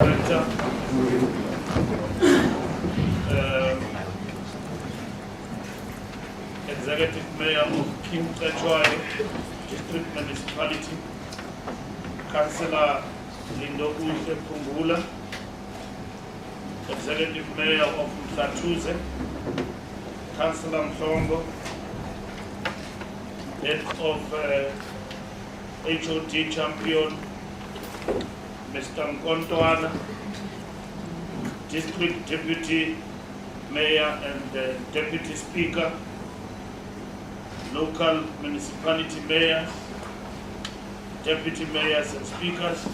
Director, Executive Mayor of King Cetshwayo District Municipality, Councillor Fikile Mbalula, Executive Mayor of Mhlatuze, Councillor Mhlongo, Head of HOD Champion, Mr. Nkontwana, District Deputy Mayor and Deputy Speaker, local municipality mayors, deputy mayors and speakers,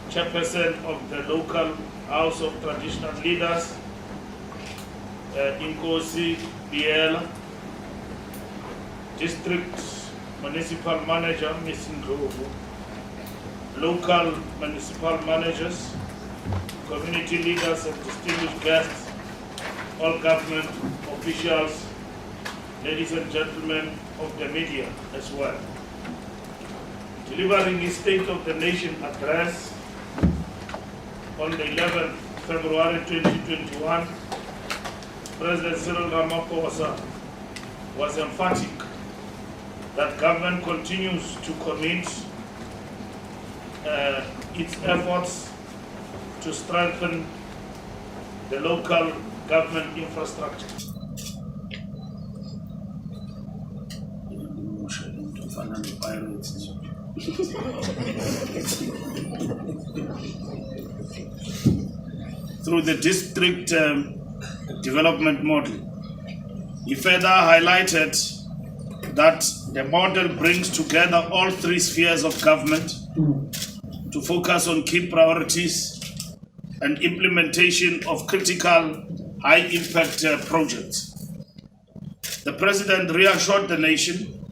chairperson of the local House of Traditional Leaders, Inkosi Biela, district municipal manager, Ms. Ndlovu, local municipal managers, community leaders and distinguished guests, all government officials, ladies and gentlemen of the media as well. Delivering his State of the Nation address on the 11th February 2021, President Cyril Ramaphosa was emphatic that government continues to commit its efforts to strengthen the local government infrastructure. Through the district development model. He further highlighted that the model brings together all three spheres of government to focus on key priorities and implementation of critical high-impact projects. The President reassured the nation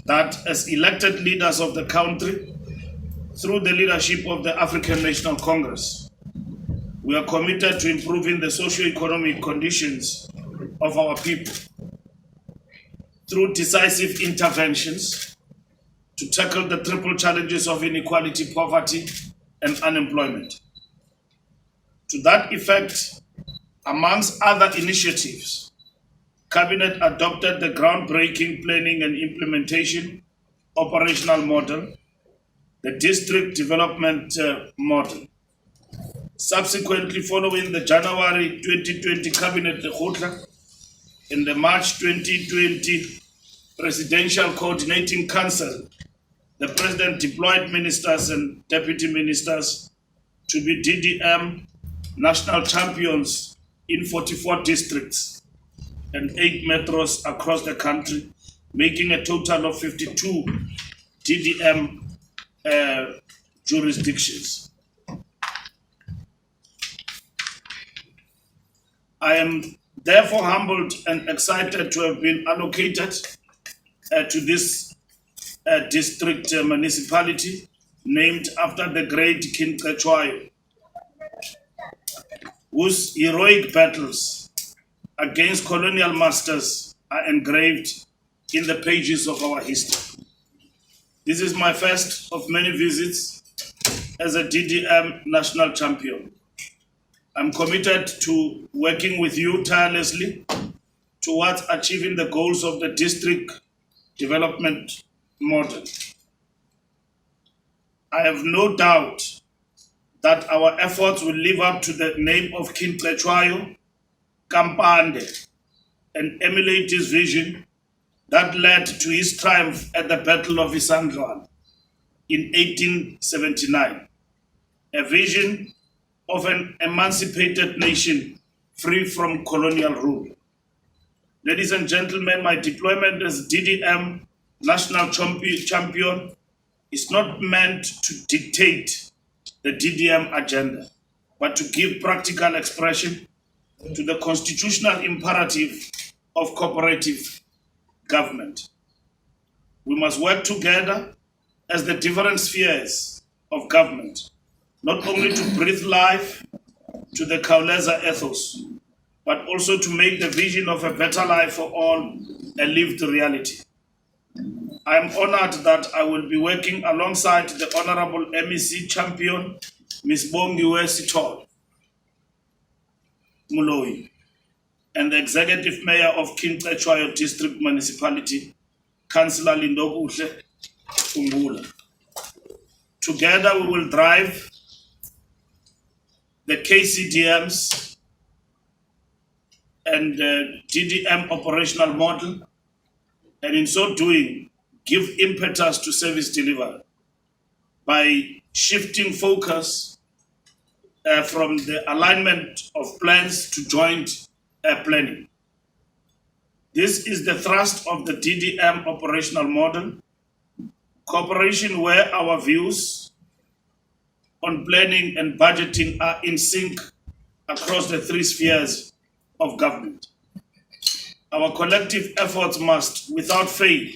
that as elected leaders of the country, through the leadership of the African National Congress, we are committed to improving the socio-economic conditions of our people through decisive interventions to tackle the triple challenges of inequality, poverty, and unemployment. To that effect, amongst other initiatives, Cabinet adopted the groundbreaking planning and implementation operational model, the district development model. Subsequently, following the January 2020 Cabinet Lekgotla and the March 2020 Presidential Coordinating Council, the President deployed ministers and deputy ministers to be DDM national champions in 44 districts and 8 metros across the country, making a total of 52 DDM jurisdictions. I am therefore humbled and excited to have been allocated to this district municipality named after the great King Cetshwayo, whose heroic battles against colonial masters are engraved in the pages of our history. This is my first of many visits as a DDM national champion. I'm committed to working with you tirelessly towards achieving the goals of the district development model. I have no doubt that our efforts will live up to the name of King Cetshwayo, Kampande, and emulate his vision that led to his triumph at the Battle of Isandlwana in 1879, a vision of an emancipated nation free from colonial rule. Ladies and gentlemen, my deployment as DDM national champion is not meant to dictate the DDM agenda, but to give practical expression to the constitutional imperative of cooperative government. We must work together as the different spheres of government, not only to breathe life to the Kauleza ethos, but also to make the vision of a better life for all a lived reality. I am honored that I will be working alongside the Honorable MEC Champion Ms. Bongiwe Sithole Moloi, and the Executive Mayor of King Cetshwayo District Municipality, Councillor Lindokuhle Mbalula. Together we will drive the KCDMs and the DDM operational model, and in so doing, give impetus to service delivery by shifting focus from the alignment of plans to joint planning. This is the thrust of the DDM operational model, cooperation where our views on planning and budgeting are in sync across the three spheres of government. Our collective efforts must, without fail,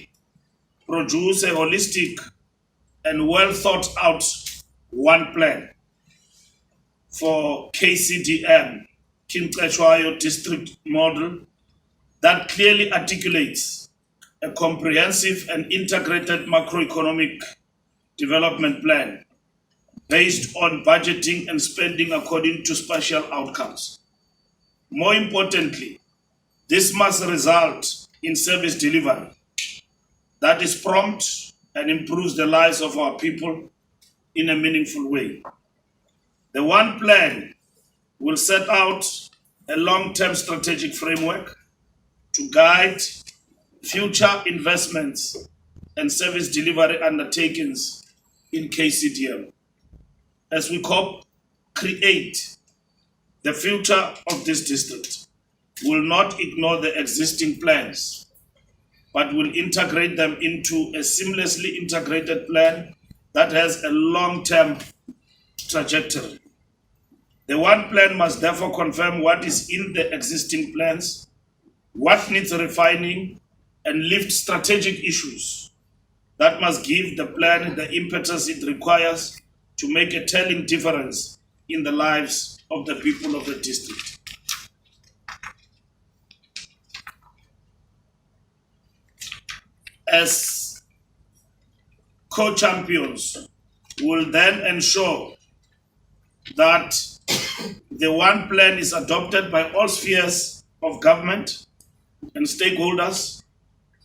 produce a holistic and well thought out one plan for KCDM, King Cetshwayo District model, that clearly articulates a comprehensive and integrated macroeconomic development plan based on budgeting and spending according to spatial outcomes. More importantly, this must result in service delivery that is prompt and improves the lives of our people in a meaningful way. The one plan will set out a long-term strategic framework to guide future investments and service delivery undertakings in KCDM. As we create the future of this district, we will not ignore the existing plans, but will integrate them into a seamlessly integrated plan that has a long-term trajectory. The one plan must therefore confirm what is in the existing plans, what needs refining, and lift strategic issues that must give the plan the impetus it requires to make a telling difference in the lives of the people of the district. As co-champions, we will then ensure that the one plan is adopted by all spheres of government and stakeholders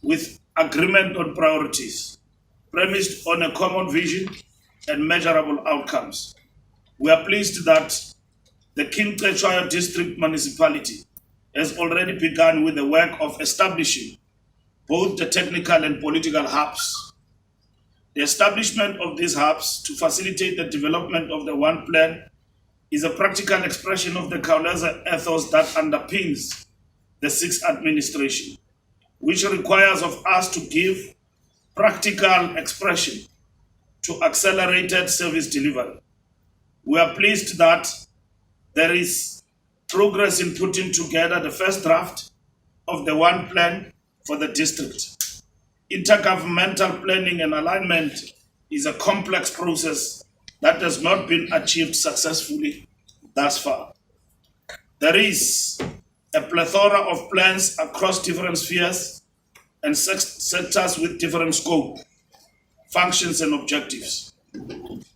with agreement on priorities, premised on a common vision and measurable outcomes. We are pleased that the King Cetshwayo District Municipality has already begun with the work of establishing both the technical and political hubs. The establishment of these hubs to facilitate the development of the one plan is a practical expression of the Khawuleza ethos that underpins the sixth administration, which requires of us to give practical expression to accelerated service delivery. We are pleased that there is progress in putting together the first draft of the one plan for the district. Intergovernmental planning and alignment is a complex process that has not been achieved successfully thus far. There is a plethora of plans across different spheres and sectors with different scope, functions, and objectives.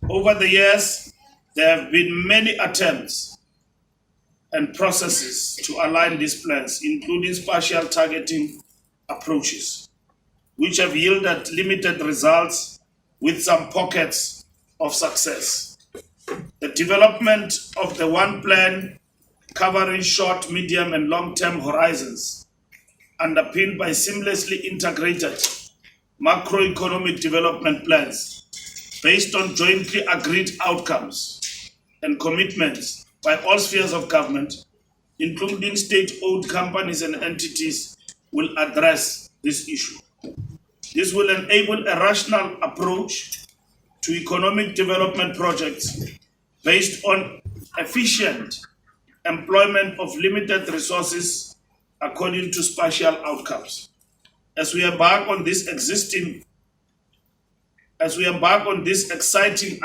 Over the years, there have been many attempts and processes to align these plans, including spatial targeting approaches, which have yielded limited results with some pockets of success. The development of the one plan covering short, medium, and long-term horizons, underpinned by seamlessly integrated macroeconomic development plans based on jointly agreed outcomes and commitments by all spheres of government, including state-owned companies and entities, will address this issue. This will enable a rational approach to economic development projects based on efficient employment of limited resources according to spatial outcomes. As we embark on this exciting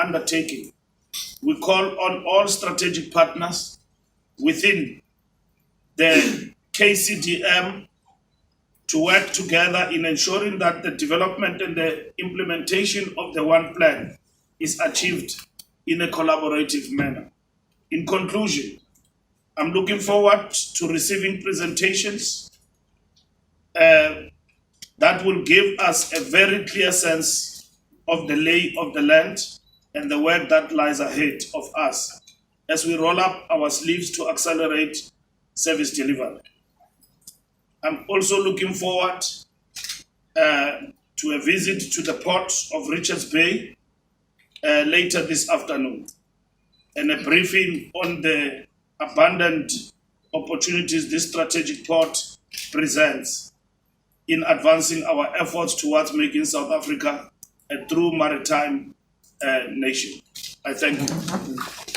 undertaking, we call on all strategic partners within the KCDM to work together in ensuring that the development and the implementation of the one plan is achieved in a collaborative manner. In conclusion, I'm looking forward to receiving presentations that will give us a very clear sense of the lay of the land and the work that lies ahead of us as we roll up our sleeves to accelerate service delivery. I'm also looking forward to a visit to the port of Richards Bay later this afternoon, and a briefing on the abundant opportunities this strategic port presents in advancing our efforts towards making South Africa a true maritime nation. I thank you.